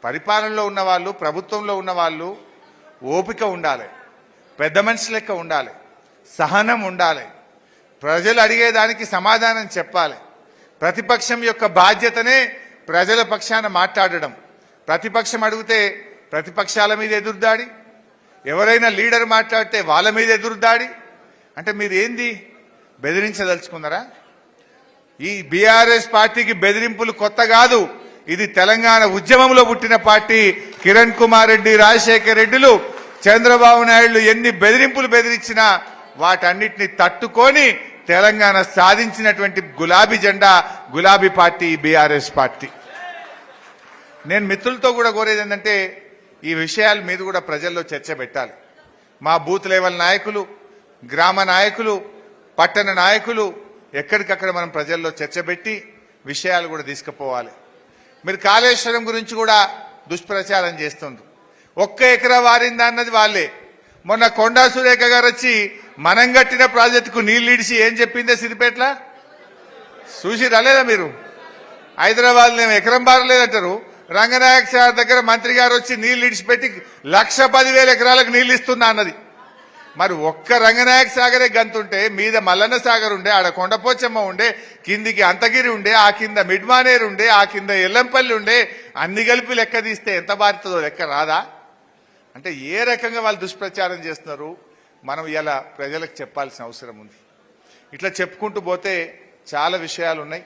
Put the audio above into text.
పరిపాలనలో ఉన్నవాళ్ళు, ప్రభుత్వంలో ఉన్నవాళ్ళు ఓపిక ఉండాలి, పెద్ద మనిషి లెక్క ఉండాలి, సహనం ఉండాలి, ప్రజలు అడిగేదానికి సమాధానం చెప్పాలి. ప్రతిపక్షం యొక్క బాధ్యతనే ప్రజల పక్షాన మాట్లాడడం. ప్రతిపక్షం అడిగితే ప్రతిపక్షాల మీద ఎదురుదాడి, ఎవరైనా లీడర్ మాట్లాడితే వాళ్ళ మీద ఎదురుదాడి. అంటే మీరు ఏంది బెదిరించదలుచుకున్నారా? ఈ బీఆర్ఎస్ పార్టీకి బెదిరింపులు కొత్త కాదు. ఇది తెలంగాణ ఉద్యమంలో పుట్టిన పార్టీ. కిరణ్ కుమార్ రెడ్డి, రాజశేఖర్ రెడ్డిలు, చంద్రబాబు నాయుడు ఎన్ని బెదిరింపులు బెదిరించినా వాటన్నిటిని తట్టుకొని తెలంగాణ సాధించినటువంటి గులాబీ జెండా, గులాబీ పార్టీ బీఆర్ఎస్ పార్టీ. నేను మిత్రులతో కూడా కోరేది ఏంటంటే ఈ విషయాల మీద కూడా ప్రజల్లో చర్చ పెట్టాలి. మా బూత్ లెవెల్ నాయకులు, గ్రామ నాయకులు, పట్టణ నాయకులు ఎక్కడికక్కడ మనం ప్రజల్లో చర్చ పెట్టి విషయాలు కూడా తీసుకుపోవాలి. మీరు కాళేశ్వరం గురించి కూడా దుష్ప్రచారం చేస్తుండ్రు. ఒక్క ఎకరా వారిందా అన్నది వాళ్ళే. మొన్న కొండా సురేఖ గారు వచ్చి మనం కట్టిన ప్రాజెక్టుకు నీళ్ళు ఇడిచి ఏం చెప్పిందే సిద్దిపేటల చూసి రాలేదా మీరు? హైదరాబాద్ మేము ఎకరం బారలేదంటారు. రంగనాయక్ సార్ దగ్గర మంత్రి గారు వచ్చి నీళ్లు ఇడిచిపెట్టి 1,10,000 ఎకరాలకు నీళ్లు ఇస్తున్నా అన్నది. మరి ఒక్క రంగనాయక సాగరే గంతుంటే మీద మల్లన్న సాగర్ ఉండే, ఆడ కొండపోచమ్మ ఉండే, కిందికి అంతగిరి ఉండే, ఆ కింద మిడ్మానేరు ఉండే, ఆ కింద ఎల్లంపల్లి ఉండే, అన్ని కలిపి లెక్క తీస్తే ఎంత బారుతుందో లెక్క రాదా? అంటే ఏ రకంగా వాళ్ళు దుష్ప్రచారం చేస్తున్నారు మనం ఇలా ప్రజలకు చెప్పాల్సిన అవసరం ఉంది. ఇట్లా చెప్పుకుంటూ పోతే చాలా విషయాలు ఉన్నాయి.